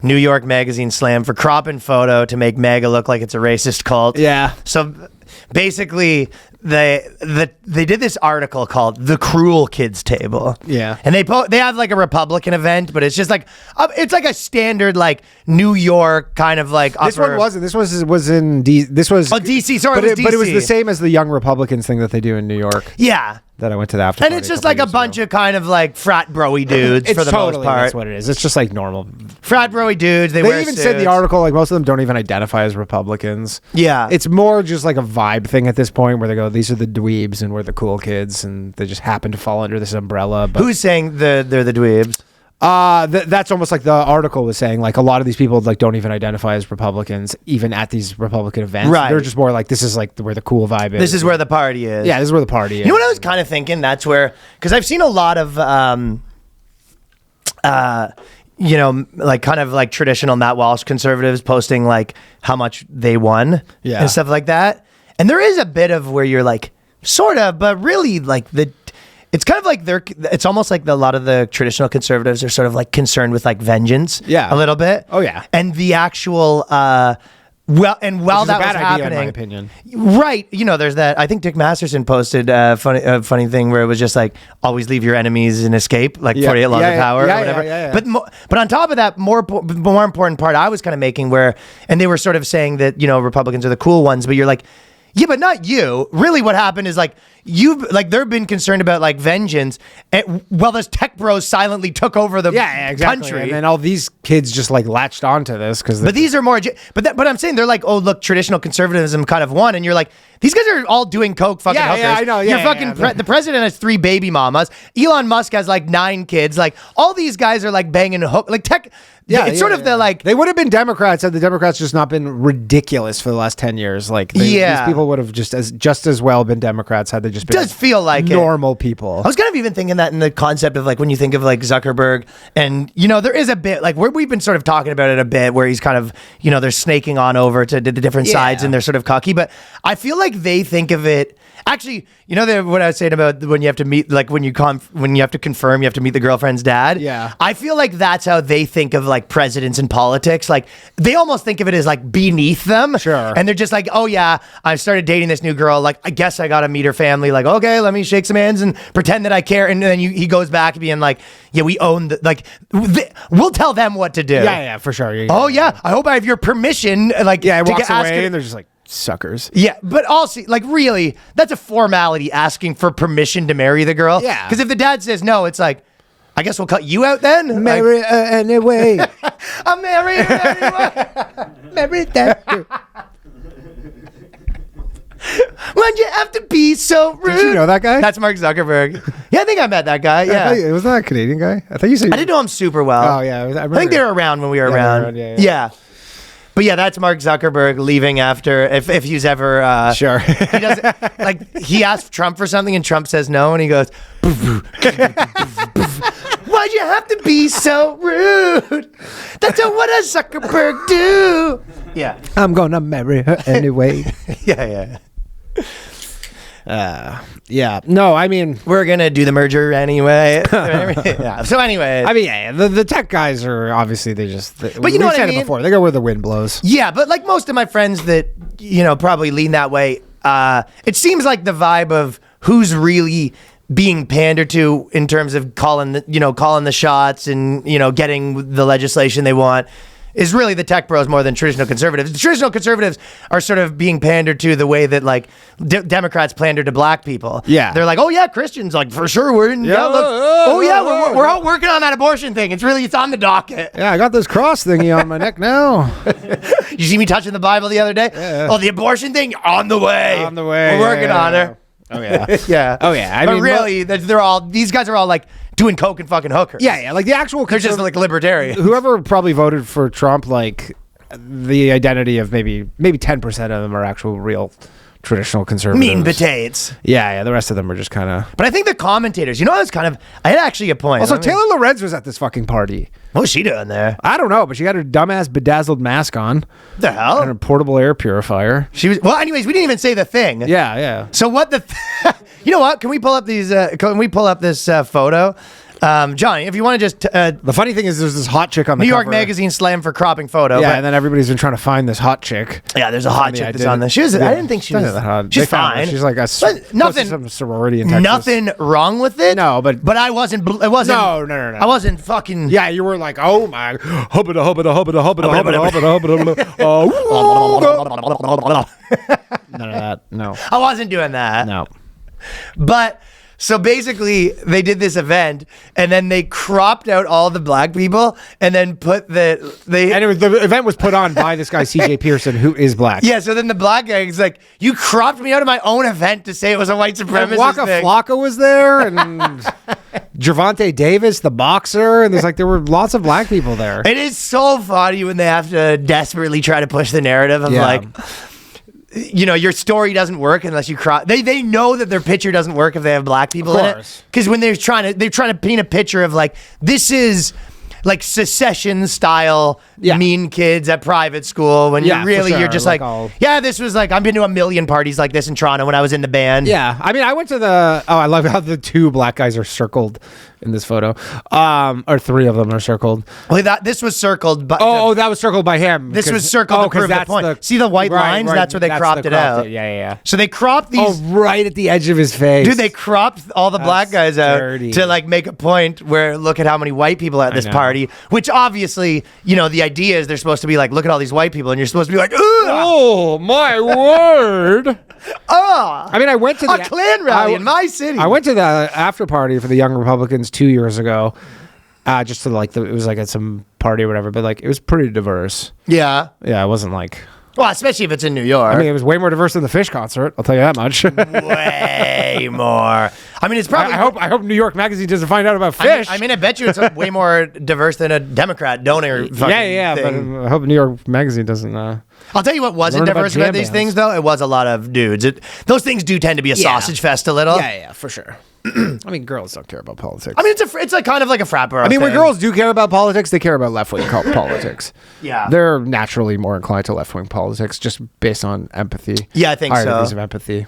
New York Magazine slammed for cropping photo to make MAGA look like it's a racist cult. Yeah. So basically, they did this article called "The Cruel Kids Table." Yeah. And they have like a Republican event, but it's just like it's like a standard like New York kind of like. This one wasn't. This was in This was DC. Sorry, but DC. But it was the same as the Young Republicans thing that they do in New York. Yeah. That I went to the after And party it's just like a bunch of kind of like frat bro-y dudes it's for the totally, most part. That's what it is. It's just like normal. Frat bro-y dudes. They wear even suits. said in the article, like most of them don't even identify as Republicans. Yeah. It's more just like a vibe thing at this point where they go, these are the dweebs and we're the cool kids, and they just happen to fall under this umbrella. But who's saying they're the dweebs? That's almost like the article was saying, like a lot of these people like don't even identify as Republicans, even at these Republican events. Right. They're just more like, this is like where the cool vibe is. This is where the party is. Yeah, this is where the party is. You know what I was kind of thinking? That's where, because I've seen a lot of, you know, like kind of like traditional Matt Walsh conservatives posting like how much they won and stuff like that. And there is a bit of where you're like, sort of, but really like it's kind of like it's almost like a lot of the traditional conservatives are sort of like concerned with like vengeance. Yeah. A little bit. Oh, yeah. And the actual, while that was happening, in my opinion. Right. You know, there's that, I think Dick Masterson posted a funny thing where it was just like, always leave your enemies and escape, like 48 Laws of Power or whatever. Yeah. But on top of that, more important part I was kind of making and they were sort of saying that, you know, Republicans are the cool ones, but you're like, yeah, but not you. Really what happened is like, they've been concerned about like vengeance while those tech bros silently took over the country. And then all these kids just like latched onto this but these are more, but I'm saying they're like, oh, look, traditional conservatism kind of won. And you're like, these guys are all doing coke fucking hookers. Yeah, I know. Yeah, the president has 3 baby mamas. Elon Musk has like 9 kids. Like all these guys are like banging hook, like tech. Yeah, it's sort of the like. They would have been Democrats had the Democrats just not been ridiculous for the last 10 years. Like, these people would have just as well been Democrats had they just been. Does feel like normal people. I was kind of even thinking that in the concept of like when you think of like Zuckerberg, and you know there is a bit like where we've been sort of talking about it a bit where he's kind of, you know, they're snaking on over to the different sides and they're sort of cocky, but I feel like they think of it. Actually, you know what I was saying about when you have to meet, like when you have to confirm, you have to meet the girlfriend's dad. Yeah. I feel like that's how they think of like presidents in politics. Like they almost think of it as like beneath them. Sure. And they're just like, oh yeah, I started dating this new girl. Like I guess I got to meet her family. Like, okay, let me shake some hands and pretend that I care. And then he goes back being like, yeah, we own we'll tell them what to do. Yeah, for sure. I hope I have your permission. Like, yeah, walks away and they're just like, suckers. Yeah, but also, like, really, that's a formality asking for permission to marry the girl. Yeah. Because if the dad says no, it's like, I guess we'll cut you out then? Marry her anyway. I'll marry her anyway. Marry that girl. Why'd you have to be so rude? Did you know that guy? That's Mark Zuckerberg. Yeah, I think I met that guy. Yeah. Was that a Canadian guy? I thought you said. I didn't know him super well. Oh, yeah. I think they were around when we were around. Yeah. But yeah, that's Mark Zuckerberg leaving after, if he's ever... sure. He doesn't, like, he asked Trump for something and Trump says no and he goes... Why'd you have to be so rude? That's what a Zuckerberg do. Yeah. I'm gonna marry her anyway. Yeah. Yeah. No, I mean, we're gonna do the merger anyway. Yeah. So anyway, I mean, the tech guys are obviously but you know what I mean? Before they go where the wind blows. Yeah, but like most of my friends that you know probably lean that way. It seems like the vibe of who's really being pandered to in terms of calling the shots and getting the legislation they want is really the tech bros more than traditional conservatives. The traditional conservatives are sort of being pandered to the way that like Democrats pander to black people. Yeah. They're like, oh yeah, Christians, like for sure we're in. Yeah, look, we're all working on that abortion thing. It's on the docket. Yeah, I got this cross thingy on my neck now. You see me touching the Bible the other day? Yeah. Oh, the abortion thing on the way. On the way. We're working on it. Oh yeah. Yeah. Oh yeah. I mean, really, these guys are all like doing coke and fucking hookers. Yeah. Like the actual. They're just like libertarian. Whoever probably voted for Trump, like the identity of maybe 10% of them are actual real traditional conservatives. Mean potatoes. Yeah. The rest of them are just kind of. But I think the commentators, I had actually a point. Also, Taylor Lorenz was at this fucking party. What was she doing there? I don't know, but she had her dumbass bedazzled mask on. The hell? And a portable air purifier. She was. Well, anyways, we didn't even say the thing. Yeah. So what you know what? Can we pull up these? Can we pull up this photo? Johnny, if you want to just The funny thing is, there's this hot chick on the New York cover. Magazine slam for cropping photo. Yeah, but, and then everybody's been trying to find this hot chick. yeah, there's a hot chick that's on this. I didn't think she was. She's fine. She's like nothing. Some sorority in Texas. Nothing wrong with it. No, but I wasn't. It wasn't. No. I wasn't fucking. Yeah, you were like, oh my, None of that. No. I wasn't doing that. No. But so basically, they did this event, and then they cropped out all the black people, and then put the event was put on by this guy CJ Pearson, who is black. Yeah. So then the black guy is like, "You cropped me out of my own event to say it was a white supremacist And Waka thing." Flocka was there, and Gervonta Davis, the boxer, and there were lots of black people there. It is so funny when they have to desperately try to push the narrative of like, you know, your story doesn't work unless you cross. They know that their picture doesn't work if they have black people in it. Because when they're trying to paint a picture of like, this is like secession style mean kids at private school, when you're just like this was like, I've been to a million parties like this in Toronto when I was in the band. Yeah, I mean, I went to I love how the two black guys are circled in this photo, or three of them are circled. Well, this was circled, but that was circled by him. This was circled to prove the point. See the white lines? Right, that's where they cropped it out. Yeah. So they cropped these right at the edge of his face. Dude, they cropped all the black guys out to like make a point where look at how many white people are at this party. Which obviously, you know, the idea is they're supposed to be like, look at all these white people, and you're supposed to be like, ugh! Oh my word! I mean, I went to a Klan rally in my city. I went to the after party for the Young Republicans 2 years ago, just to like it was like at some party or whatever, but like it was pretty diverse. Yeah, it wasn't like. Well, especially if it's in New York. I mean, it was way more diverse than the Fish concert. I'll tell you that much. Way more. I mean, it's probably. I hope New York Magazine doesn't find out about Fish. I mean, I bet you it's way more diverse than a Democrat donor. Yeah. Thing. But I hope New York Magazine doesn't. I'll tell you what wasn't diverse about these things, though. It was a lot of dudes. Those things do tend to be a sausage fest a little. Yeah, for sure. I mean, girls don't care about politics. I mean, it's like kind of like a frat bar. I mean, when girls do care about politics, they care about left-wing politics. Yeah. They're naturally more inclined to left-wing politics just based on empathy. Yeah, I think higher so. degrees of empathy.